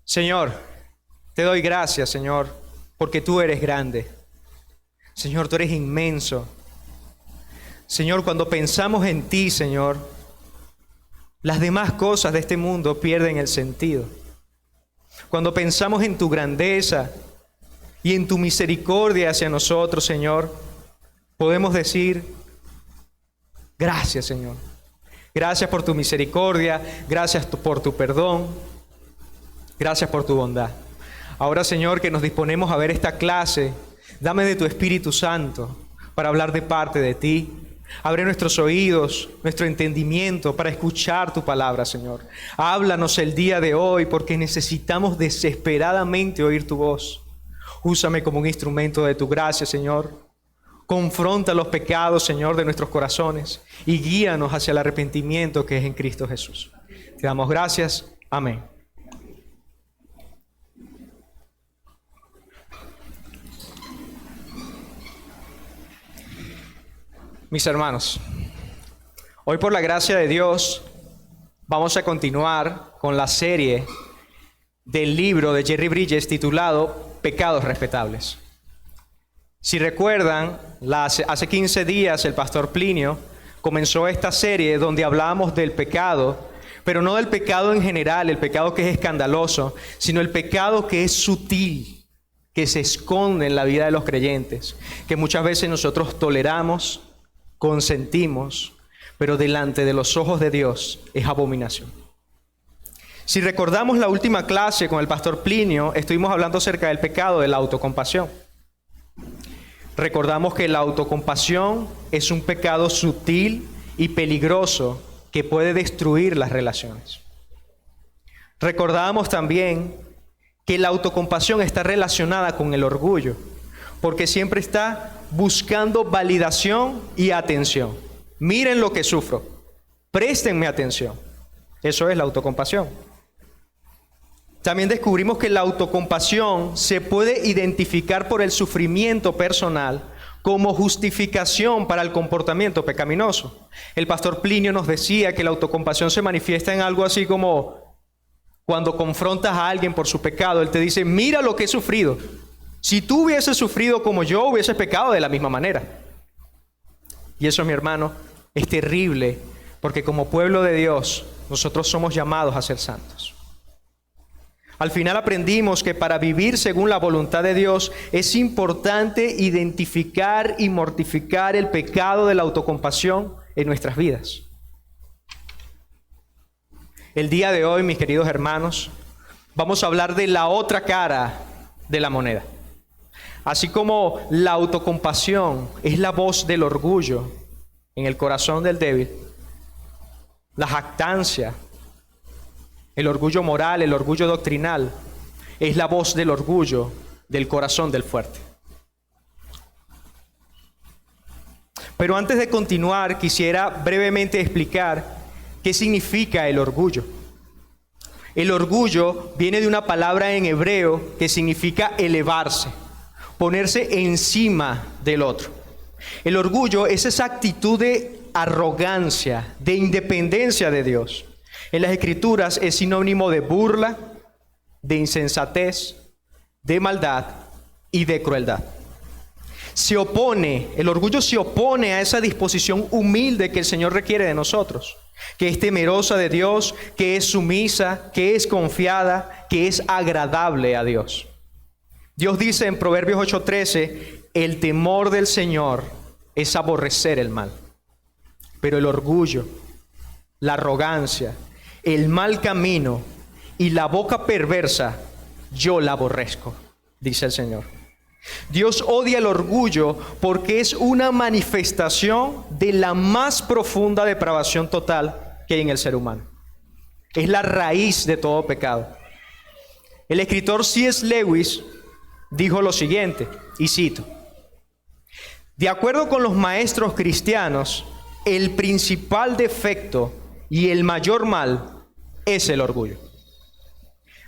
Señor, te doy gracias, Señor, porque tú eres grande. Señor, tú eres inmenso. Señor, cuando pensamos en ti, Señor, las demás cosas de este mundo pierden el sentido. Cuando pensamos en tu grandeza y en tu misericordia hacia nosotros, Señor, podemos decir, gracias, Señor. Gracias por tu misericordia, gracias por tu perdón, gracias por tu bondad. Ahora, Señor, que nos disponemos a ver esta clase, dame de tu Espíritu Santo para hablar de parte de ti. Abre nuestros oídos, nuestro entendimiento para escuchar tu palabra, Señor. Háblanos el día de hoy porque necesitamos desesperadamente oír tu voz. Úsame como un instrumento de tu gracia, Señor. Confronta los pecados, Señor, de nuestros corazones y guíanos hacia el arrepentimiento que es en Cristo Jesús. Te damos gracias. Amén. Mis hermanos, hoy por la gracia de Dios vamos a continuar con la serie del libro de Jerry Bridges titulado Pecados Respetables. Si recuerdan, hace 15 días el pastor Plinio comenzó esta serie donde hablábamos del pecado, pero no del pecado en general, el pecado que es escandaloso, sino el pecado que es sutil, que se esconde en la vida de los creyentes, que muchas veces nosotros toleramos, consentimos, pero delante de los ojos de Dios es abominación. Si recordamos la última clase con el pastor Plinio, estuvimos hablando acerca del pecado de la autocompasión. Recordamos que la autocompasión es un pecado sutil y peligroso que puede destruir las relaciones. Recordábamos también que la autocompasión está relacionada con el orgullo, porque siempre está buscando validación y atención. Miren lo que sufro, préstenme atención. Eso es la autocompasión. También descubrimos que la autocompasión se puede identificar por el sufrimiento personal como justificación para el comportamiento pecaminoso. El pastor Plinio nos decía que la autocompasión se manifiesta en algo así como cuando confrontas a alguien por su pecado, él te dice, mira lo que he sufrido. Si tú hubieses sufrido como yo, hubieses pecado de la misma manera. Y eso, mi hermano, es terrible, porque como pueblo de Dios, nosotros somos llamados a ser santos. Al final aprendimos que para vivir según la voluntad de Dios es importante identificar y mortificar el pecado de la autocompasión en nuestras vidas. El día de hoy, mis queridos hermanos, vamos a hablar de la otra cara de la moneda. Así como la autocompasión es la voz del orgullo en el corazón del débil, la jactancia, el orgullo moral, el orgullo doctrinal, es la voz del orgullo del corazón del fuerte. Pero antes de continuar, quisiera brevemente explicar qué significa el orgullo. El orgullo viene de una palabra en hebreo que significa elevarse, ponerse encima del otro. El orgullo es esa actitud de arrogancia, de independencia de Dios. En las Escrituras es sinónimo de burla, de insensatez, de maldad y de crueldad. El orgullo se opone a esa disposición humilde que el Señor requiere de nosotros, que es temerosa de Dios, que es sumisa, que es confiada, que es agradable a Dios. Dios dice en Proverbios 8:13, el temor del Señor es aborrecer el mal. Pero el orgullo, la arrogancia, el mal camino y la boca perversa, yo la aborrezco, dice el Señor. Dios odia el orgullo porque es una manifestación de la más profunda depravación total que hay en el ser humano. Es la raíz de todo pecado. El escritor C.S. Lewis dijo lo siguiente, y cito: de acuerdo con los maestros cristianos, el principal defecto y el mayor mal es el orgullo.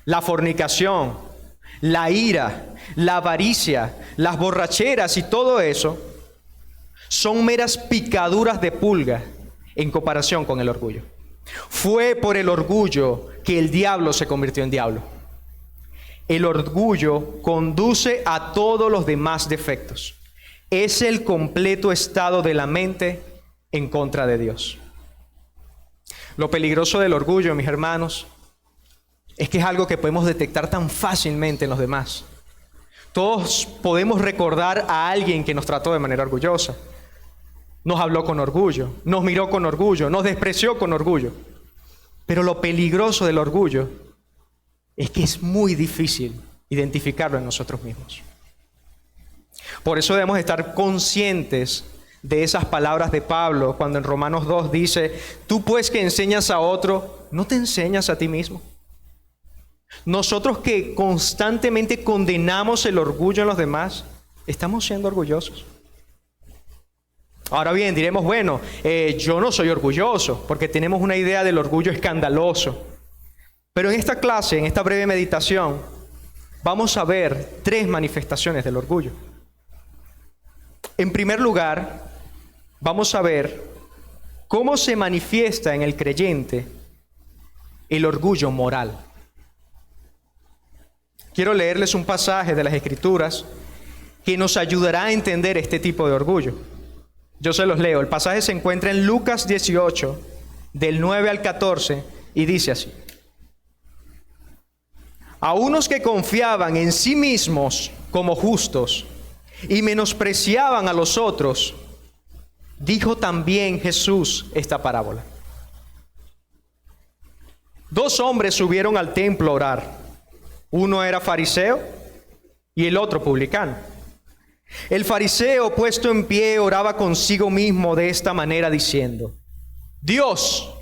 La fornicación, la ira, la avaricia, las borracheras y todo eso son meras picaduras de pulga en comparación con el orgullo. Fue por el orgullo que el diablo se convirtió en diablo. El orgullo conduce a todos los demás defectos. Es el completo estado de la mente en contra de Dios. Lo peligroso del orgullo, mis hermanos, es que es algo que podemos detectar tan fácilmente en los demás. Todos podemos recordar a alguien que nos trató de manera orgullosa. Nos habló con orgullo, nos miró con orgullo, nos despreció con orgullo. Pero lo peligroso del orgullo es que es muy difícil identificarlo en nosotros mismos. Por eso debemos estar conscientes de esas palabras de Pablo cuando en Romanos 2 dice: tú pues que enseñas a otro, ¿no te enseñas a ti mismo? Nosotros que constantemente condenamos el orgullo en los demás, ¿estamos siendo orgullosos? Ahora bien, diremos, bueno, yo no soy orgulloso, porque tenemos una idea del orgullo escandaloso. Pero en esta clase, en esta breve meditación, vamos a ver 3 manifestaciones del orgullo. En primer lugar, vamos a ver cómo se manifiesta en el creyente el orgullo moral. Quiero leerles un pasaje de las Escrituras que nos ayudará a entender este tipo de orgullo. Yo se los leo. El pasaje se encuentra en Lucas 18, del 9 al 14, y dice así: a unos que confiaban en sí mismos como justos y menospreciaban a los otros, dijo también Jesús esta parábola. 2 hombres subieron al templo a orar. Uno era fariseo y el otro publicano. El fariseo, puesto en pie, oraba consigo mismo de esta manera diciendo: Dios,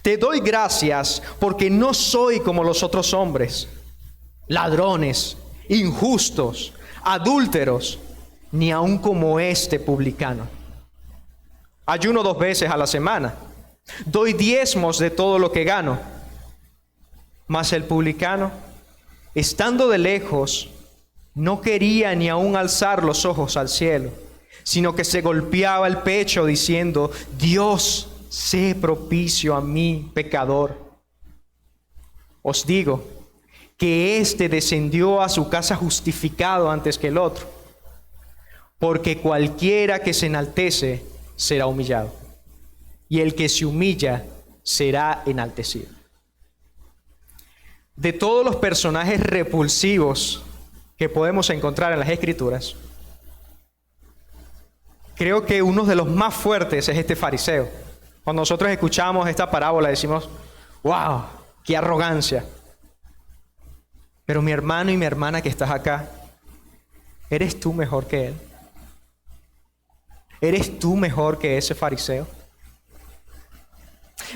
te doy gracias porque no soy como los otros hombres, ladrones, injustos, adúlteros, ni aun como este publicano. Ayuno 2 veces a la semana, doy diezmos de todo lo que gano. Mas el publicano, estando de lejos, no quería ni aun alzar los ojos al cielo, sino que se golpeaba el pecho diciendo: Dios, sé propicio a mí, pecador. Os digo que éste descendió a su casa justificado antes que el otro, porque cualquiera que se enaltece será humillado, y el que se humilla será enaltecido. De todos los personajes repulsivos que podemos encontrar en las Escrituras, creo que uno de los más fuertes es este fariseo. Cuando nosotros escuchamos esta parábola decimos: ¡wow! ¡Qué arrogancia! Pero mi hermano y mi hermana que estás acá, ¿eres tú mejor que él? ¿Eres tú mejor que ese fariseo?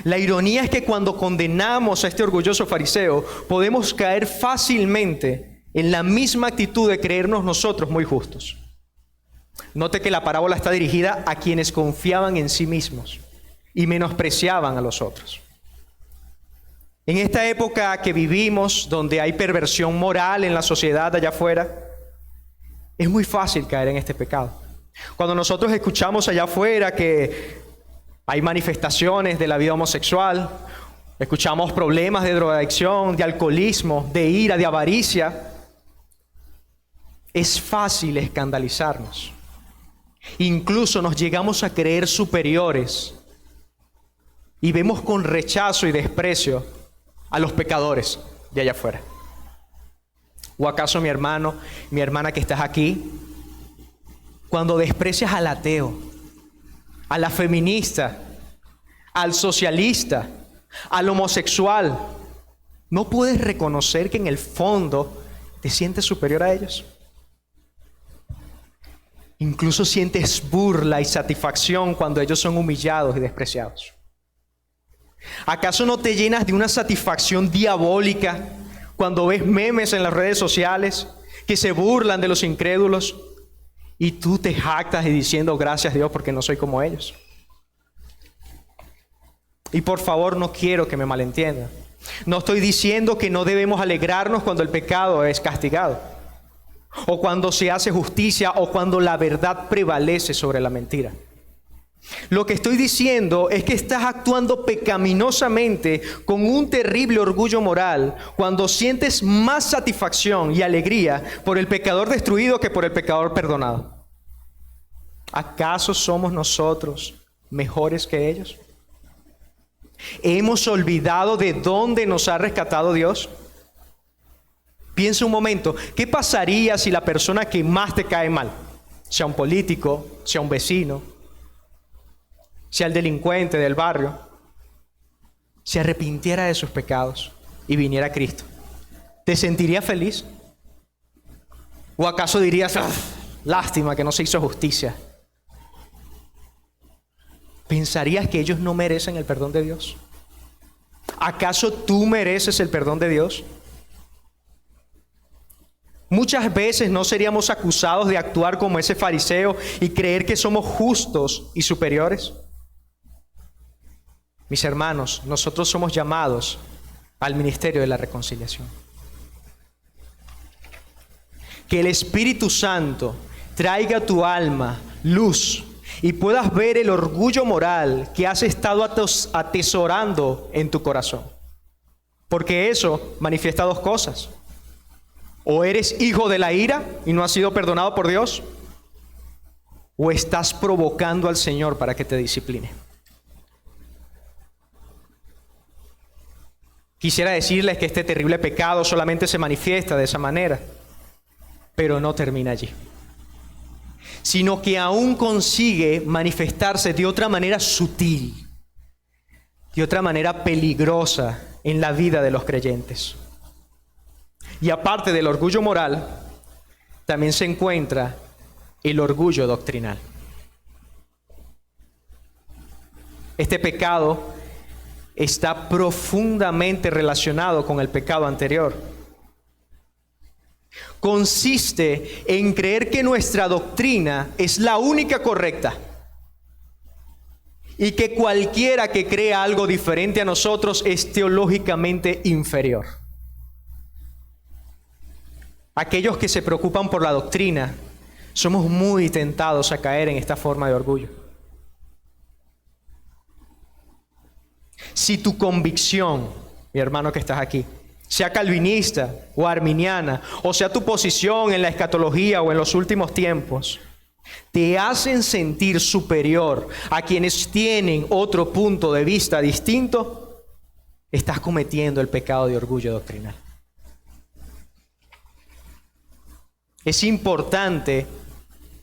La ironía es que cuando condenamos a este orgulloso fariseo, podemos caer fácilmente en la misma actitud de creernos nosotros muy justos. Note que la parábola está dirigida a quienes confiaban en sí mismos y menospreciaban a los otros. En esta época que vivimos, donde hay perversión moral en la sociedad allá afuera, es muy fácil caer en este pecado. Cuando nosotros escuchamos allá afuera que hay manifestaciones de la vida homosexual, escuchamos problemas de drogadicción, de alcoholismo, de ira, de avaricia, es fácil escandalizarnos. Incluso nos llegamos a creer superiores y vemos con rechazo y desprecio a los pecadores de allá afuera. ¿O acaso, mi hermano, mi hermana que estás aquí, cuando desprecias al ateo, a la feminista, al socialista, al homosexual, no puedes reconocer que en el fondo te sientes superior a ellos? Incluso sientes burla y satisfacción cuando ellos son humillados y despreciados. ¿Acaso no te llenas de una satisfacción diabólica cuando ves memes en las redes sociales que se burlan de los incrédulos y tú te jactas y diciendo: gracias a Dios porque no soy como ellos? Y por favor, no quiero que me malentiendan. No estoy diciendo que no debemos alegrarnos cuando el pecado es castigado, o cuando se hace justicia, o cuando la verdad prevalece sobre la mentira. Lo que estoy diciendo es que estás actuando pecaminosamente con un terrible orgullo moral cuando sientes más satisfacción y alegría por el pecador destruido que por el pecador perdonado. ¿Acaso somos nosotros mejores que ellos? ¿Hemos olvidado de dónde nos ha rescatado Dios? Piensa un momento, ¿qué pasaría si la persona que más te cae mal, sea un político, sea un vecino, sea el delincuente del barrio, se arrepintiera de sus pecados y viniera a Cristo? ¿Te sentirías feliz? ¿O acaso dirías, lástima que no se hizo justicia? ¿Pensarías que ellos no merecen el perdón de Dios? ¿Acaso tú mereces el perdón de Dios? Muchas veces no seríamos acusados de actuar como ese fariseo y creer que somos justos y superiores. Mis hermanos, nosotros somos llamados al ministerio de la reconciliación. Que el Espíritu Santo traiga a tu alma luz y puedas ver el orgullo moral que has estado atesorando en tu corazón. Porque eso manifiesta dos cosas. O eres hijo de la ira y no has sido perdonado por Dios, o estás provocando al Señor para que te discipline. Quisiera decirles que este terrible pecado solamente se manifiesta de esa manera, pero no termina allí, sino que aún consigue manifestarse de otra manera sutil, de otra manera peligrosa en la vida de los creyentes. Y aparte del orgullo moral, también se encuentra el orgullo doctrinal. Este pecado está profundamente relacionado con el pecado anterior. Consiste en creer que nuestra doctrina es la única correcta y que cualquiera que crea algo diferente a nosotros es teológicamente inferior. Aquellos que se preocupan por la doctrina somos muy tentados a caer en esta forma de orgullo. Si tu convicción, mi hermano que estás aquí, sea calvinista o arminiana, o sea tu posición en la escatología o en los últimos tiempos, te hacen sentir superior a quienes tienen otro punto de vista distinto, estás cometiendo el pecado de orgullo doctrinal. Es importante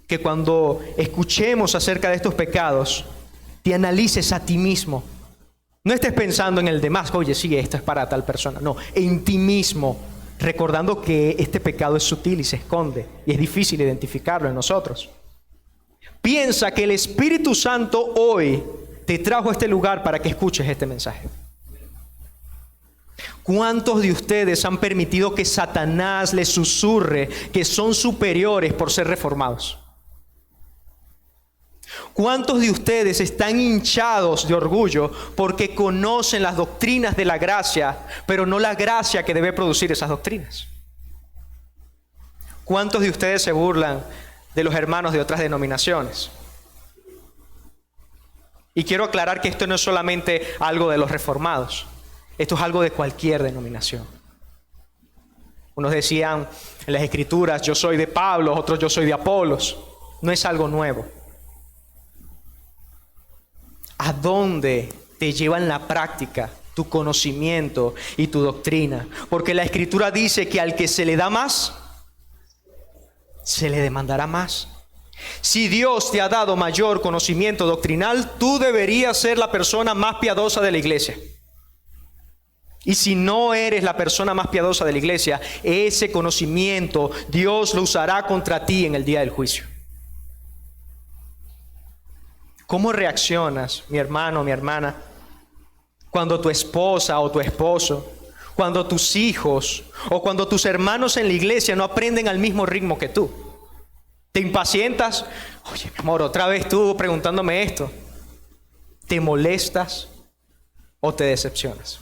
que cuando escuchemos acerca de estos pecados, te analices a ti mismo. No estés pensando en el demás, oye, sí, esto es para tal persona. No, en ti mismo, recordando que este pecado es sutil y se esconde, y es difícil identificarlo en nosotros. Piensa que el Espíritu Santo hoy te trajo a este lugar para que escuches este mensaje. ¿Cuántos de ustedes han permitido que Satanás les susurre que son superiores por ser reformados? ¿Cuántos de ustedes están hinchados de orgullo porque conocen las doctrinas de la gracia, pero no la gracia que debe producir esas doctrinas? ¿Cuántos de ustedes se burlan de los hermanos de otras denominaciones? Y quiero aclarar que esto no es solamente algo de los reformados. Esto es algo de cualquier denominación. Unos decían en las Escrituras, yo soy de Pablo, otros yo soy de Apolos. No es algo nuevo. ¿A dónde te lleva en la práctica tu conocimiento y tu doctrina? Porque la Escritura dice que al que se le da más, se le demandará más. Si Dios te ha dado mayor conocimiento doctrinal, tú deberías ser la persona más piadosa de la iglesia. Y si no eres la persona más piadosa de la iglesia, ese conocimiento Dios lo usará contra ti en el día del juicio. ¿Cómo reaccionas, mi hermano, mi hermana, cuando tu esposa o tu esposo, cuando tus hijos o cuando tus hermanos en la iglesia no aprenden al mismo ritmo que tú? ¿Te impacientas? Oye, mi amor, otra vez tú preguntándome esto. ¿Te molestas o te decepcionas?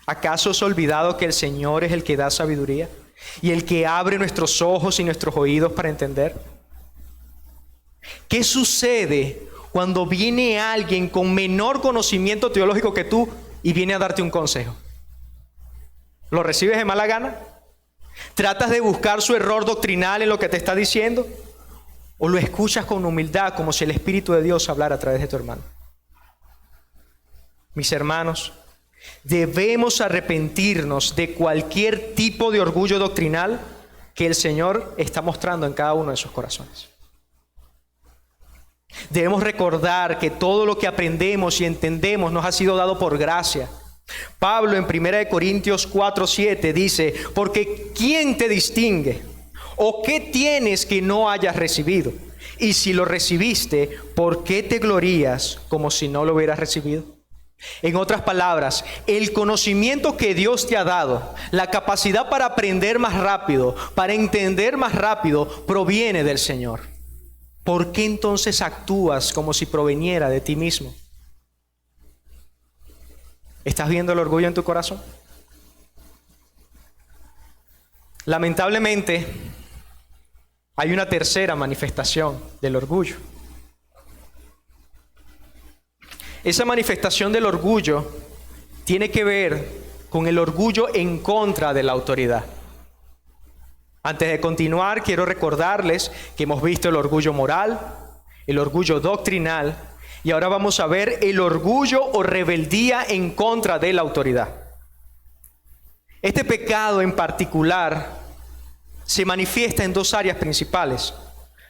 ¿Acaso has olvidado que el Señor es el que da sabiduría y el que abre nuestros ojos y nuestros oídos para entender? ¿Qué sucede cuando viene alguien con menor conocimiento teológico que tú y viene a darte un consejo? ¿Lo recibes de mala gana? ¿Tratas de buscar su error doctrinal en lo que te está diciendo? ¿O lo escuchas con humildad, como si el Espíritu de Dios hablara a través de tu hermano? Mis hermanos, debemos arrepentirnos de cualquier tipo de orgullo doctrinal que el Señor está mostrando en cada uno de sus corazones. Debemos recordar que todo lo que aprendemos y entendemos nos ha sido dado por gracia. Pablo en 1 Corintios 4:7 dice: porque ¿quién te distingue? ¿O qué tienes que no hayas recibido? Y si lo recibiste, ¿por qué te glorías como si no lo hubieras recibido? En otras palabras, el conocimiento que Dios te ha dado, la capacidad para aprender más rápido, para entender más rápido, proviene del Señor. ¿Por qué entonces actúas como si proveniera de ti mismo? ¿Estás viendo el orgullo en tu corazón? Lamentablemente, hay una tercera manifestación del orgullo. Esa manifestación del orgullo tiene que ver con el orgullo en contra de la autoridad. Antes de continuar, quiero recordarles que hemos visto el orgullo moral, el orgullo doctrinal, y ahora vamos a ver el orgullo o rebeldía en contra de la autoridad. Este pecado en particular se manifiesta en dos áreas principales: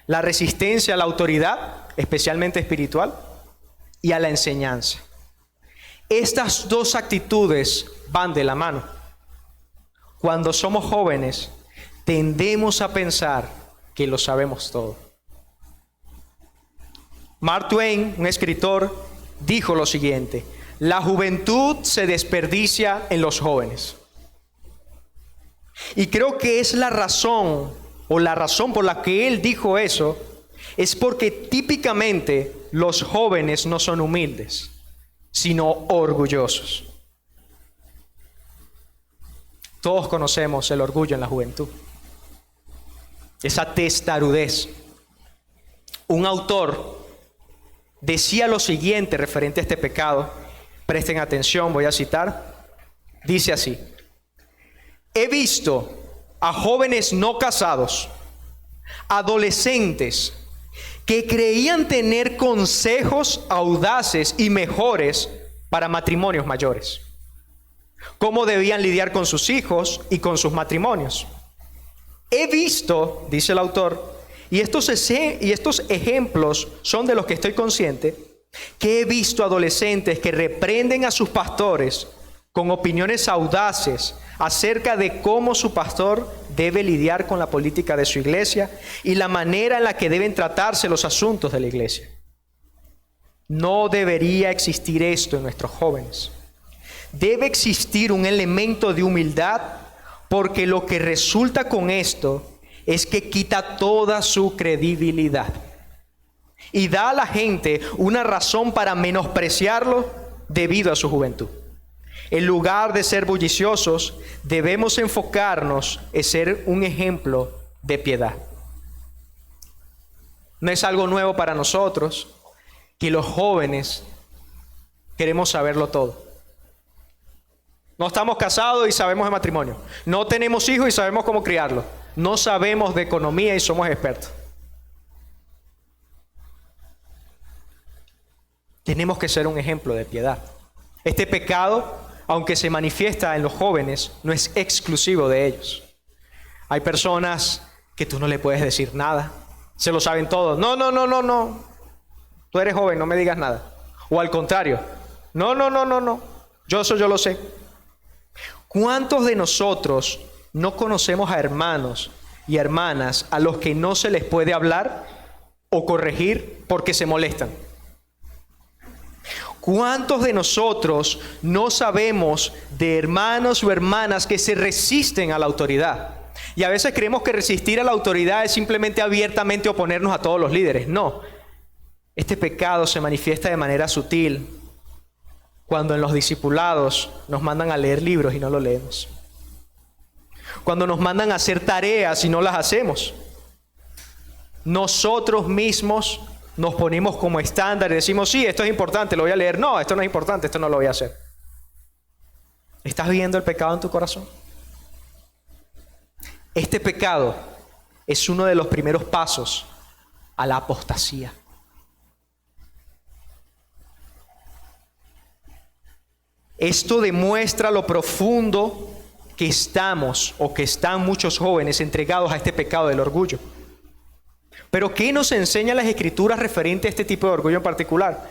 la resistencia a la autoridad, especialmente espiritual, y a la enseñanza. Estas dos actitudes van de la mano. Cuando somos jóvenes, tendemos a pensar que lo sabemos todo. Mark Twain, un escritor, dijo lo siguiente: la juventud se desperdicia en los jóvenes. Y creo que es la razón por la que él dijo eso, es porque típicamente los jóvenes no son humildes, sino orgullosos. Todos conocemos el orgullo en la juventud, esa testarudez. Un autor decía lo siguiente referente a este pecado, presten atención, voy a citar, dice así: he visto a jóvenes no casados, adolescentes, que creían tener consejos audaces y mejores para matrimonios mayores. Cómo debían lidiar con sus hijos y con sus matrimonios. He visto, dice el autor, y estos ejemplos son de los que estoy consciente, que he visto adolescentes que reprenden a sus pastores con opiniones audaces acerca de cómo su pastor debe lidiar con la política de su iglesia y la manera en la que deben tratarse los asuntos de la iglesia. No debería existir esto en nuestros jóvenes. Debe existir un elemento de humildad, porque lo que resulta con esto es que quita toda su credibilidad y da a la gente una razón para menospreciarlo debido a su juventud. En lugar de ser bulliciosos, debemos enfocarnos en ser un ejemplo de piedad. No es algo nuevo para nosotros que los jóvenes queremos saberlo todo. No estamos casados y sabemos de matrimonio. No tenemos hijos y sabemos cómo criarlos. No sabemos de economía y somos expertos. Tenemos que ser un ejemplo de piedad. Este pecado, aunque se manifiesta en los jóvenes, no es exclusivo de ellos. Hay personas que tú no le puedes decir nada. Se lo saben todos. No. Tú eres joven, no me digas nada. O al contrario. No. Yo lo sé. ¿Cuántos de nosotros no conocemos a hermanos y hermanas a los que no se les puede hablar o corregir porque se molestan? ¿Cuántos de nosotros no sabemos de hermanos o hermanas que se resisten a la autoridad? Y a veces creemos que resistir a la autoridad es simplemente abiertamente oponernos a todos los líderes. No. Este pecado se manifiesta de manera sutil cuando en los discipulados nos mandan a leer libros y no lo leemos. Cuando nos mandan a hacer tareas y no las hacemos. Nosotros mismos nos ponemos como estándar y decimos, sí, esto es importante, lo voy a leer. No, esto no es importante, esto no lo voy a hacer. ¿Estás viendo el pecado en tu corazón? Este pecado es uno de los primeros pasos a la apostasía. Esto demuestra lo profundo que estamos o que están muchos jóvenes entregados a este pecado del orgullo. Pero ¿qué nos enseñan las Escrituras referente a este tipo de orgullo en particular?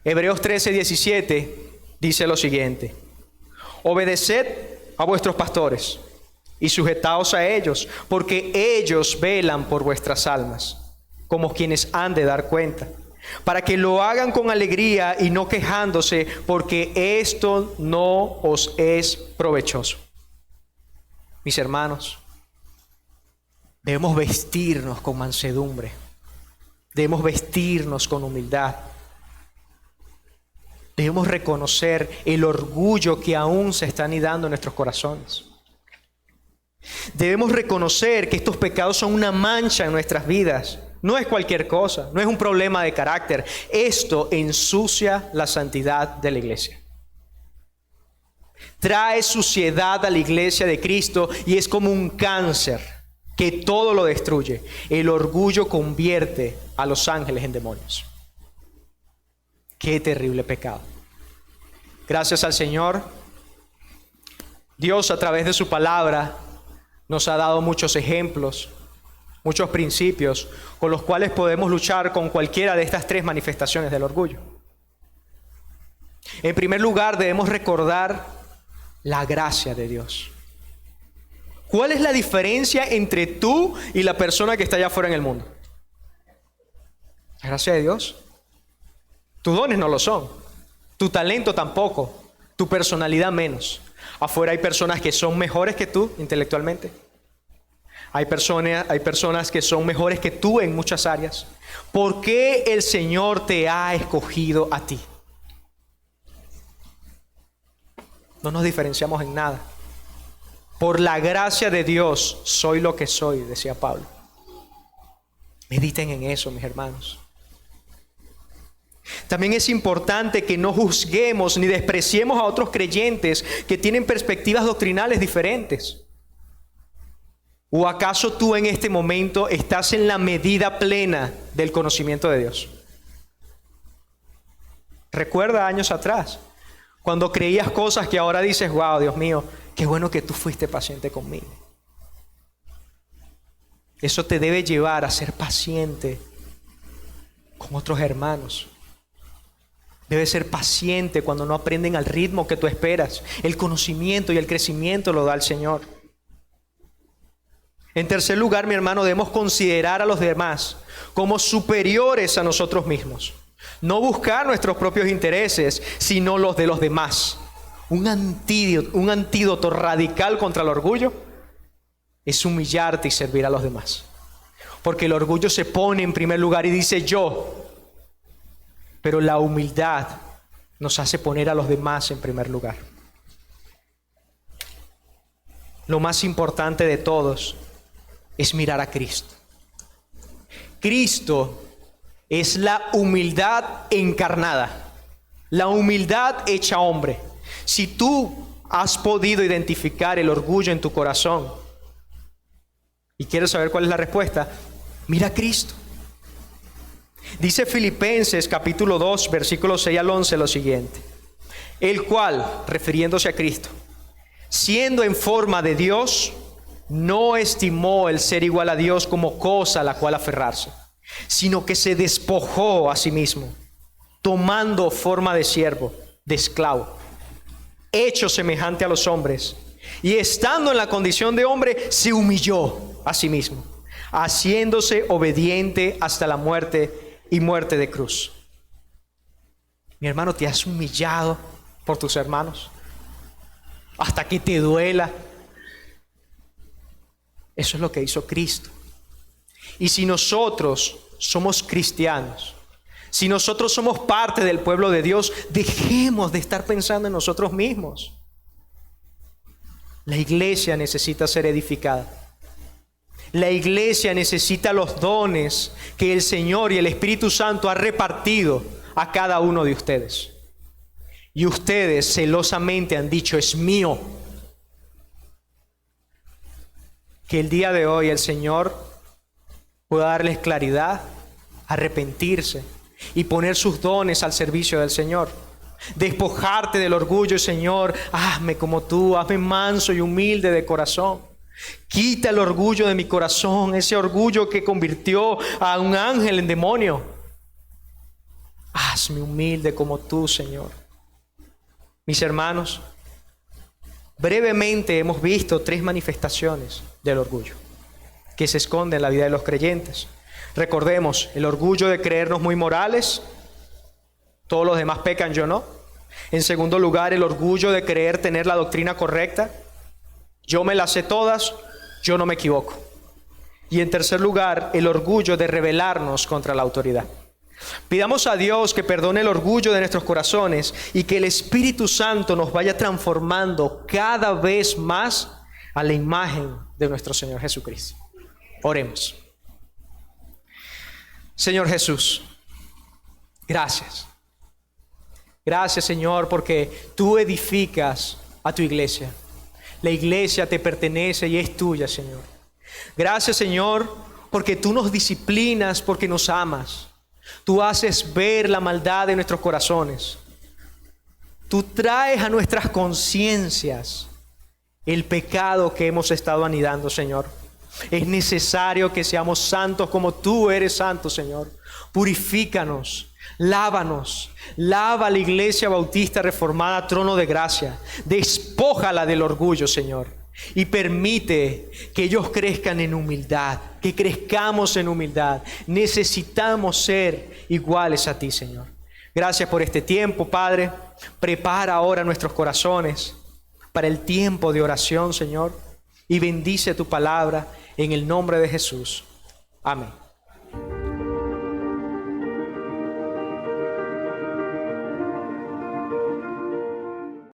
Hebreos 13:17 dice lo siguiente: obedeced a vuestros pastores y sujetaos a ellos, porque ellos velan por vuestras almas, como quienes han de dar cuenta, para que lo hagan con alegría y no quejándose, porque esto no os es provechoso. Mis hermanos, debemos vestirnos con mansedumbre, debemos vestirnos con humildad, debemos reconocer el orgullo que aún se está anidando en nuestros corazones. Debemos reconocer que estos pecados son una mancha en nuestras vidas. No es cualquier cosa, no es un problema de carácter. Esto ensucia la santidad de la iglesia. Trae suciedad a la iglesia de Cristo y es como un cáncer que todo lo destruye. El orgullo convierte a los ángeles en demonios. Qué terrible pecado. Gracias al Señor, Dios a través de su palabra nos ha dado muchos ejemplos, muchos principios con los cuales podemos luchar con cualquiera de estas tres manifestaciones del orgullo. En primer lugar, debemos recordar la gracia de Dios. ¿Cuál es la diferencia entre tú y la persona que está allá afuera en el mundo? La gracia de Dios. Tus dones no lo son, tu talento tampoco, tu personalidad menos. Afuera hay personas que son mejores que tú intelectualmente. Hay personas que son mejores que tú en muchas áreas. ¿Por qué el Señor te ha escogido a ti? No nos diferenciamos en nada. Por la gracia de Dios soy lo que soy, decía Pablo. Mediten en eso, mis hermanos. También es importante que no juzguemos ni despreciemos a otros creyentes que tienen perspectivas doctrinales diferentes. ¿O acaso tú en este momento estás en la medida plena del conocimiento de Dios? Recuerda años atrás, cuando creías cosas que ahora dices, wow, Dios mío, qué bueno que tú fuiste paciente conmigo. Eso te debe llevar a ser paciente con otros hermanos. Debes ser paciente cuando no aprenden al ritmo que tú esperas. El conocimiento y el crecimiento lo da el Señor. En tercer lugar, mi hermano, debemos considerar a los demás como superiores a nosotros mismos. No buscar nuestros propios intereses, sino los de los demás. Un antídoto radical contra el orgullo es humillarte y servir a los demás. Porque el orgullo se pone en primer lugar y dice yo. Pero la humildad nos hace poner a los demás en primer lugar. Lo más importante de todos es mirar a Cristo. Cristo es la humildad encarnada, la humildad hecha hombre. Si tú has podido identificar el orgullo en tu corazón y quieres saber cuál es la respuesta, mira a Cristo. Dice Filipenses capítulo 2, versículos 6 al 11 lo siguiente: el cual, refiriéndose a Cristo, siendo en forma de Dios, no estimó el ser igual a Dios como cosa a la cual aferrarse, sino que se despojó a sí mismo, tomando forma de siervo, de esclavo, hecho semejante a los hombres, y estando en la condición de hombre, se humilló a sí mismo, haciéndose obediente hasta la muerte y muerte de cruz. Mi hermano, ¿te has humillado por tus hermanos hasta que te duela? Eso es lo que hizo Cristo. Y si nosotros somos cristianos, si nosotros somos parte del pueblo de Dios, dejemos de estar pensando en nosotros mismos. La iglesia necesita ser edificada. La iglesia necesita los dones que el Señor y el Espíritu Santo ha repartido a cada uno de ustedes. Y ustedes celosamente han dicho, es mío. Que el día de hoy el Señor pueda darles claridad, arrepentirse y poner sus dones al servicio del Señor. Despojarte del orgullo, Señor, hazme como tú, hazme manso y humilde de corazón. Quita el orgullo de mi corazón, ese orgullo que convirtió a un ángel en demonio. Hazme humilde como tú, Señor. Mis hermanos, brevemente hemos visto 3 manifestaciones del orgullo que se esconden en la vida de los creyentes. Recordemos, el orgullo de creernos muy morales, todos los demás pecan, yo no. En segundo lugar, el orgullo de creer tener la doctrina correcta, yo me las sé todas, yo no me equivoco. Y en tercer lugar, el orgullo de rebelarnos contra la autoridad. Pidamos a Dios que perdone el orgullo de nuestros corazones y que el Espíritu Santo nos vaya transformando cada vez más a la imagen de nuestro Señor Jesucristo. Oremos. Señor Jesús, gracias. Gracias, Señor, porque tú edificas a tu iglesia. La iglesia te pertenece y es tuya, Señor. Gracias, Señor, porque tú nos disciplinas, porque nos amas. Tú haces ver la maldad de nuestros corazones. Tú traes a nuestras conciencias el pecado que hemos estado anidando, Señor. Es necesario que seamos santos como tú eres santo, Señor. Purifícanos, lávanos, lava a la Iglesia Bautista Reformada Trono de Gracia. Despójala del orgullo, Señor. Y permite que ellos crezcan en humildad, que crezcamos en humildad. Necesitamos ser iguales a ti, Señor. Gracias por este tiempo, Padre. Prepara ahora nuestros corazones para el tiempo de oración, Señor. Y bendice tu palabra en el nombre de Jesús. Amén.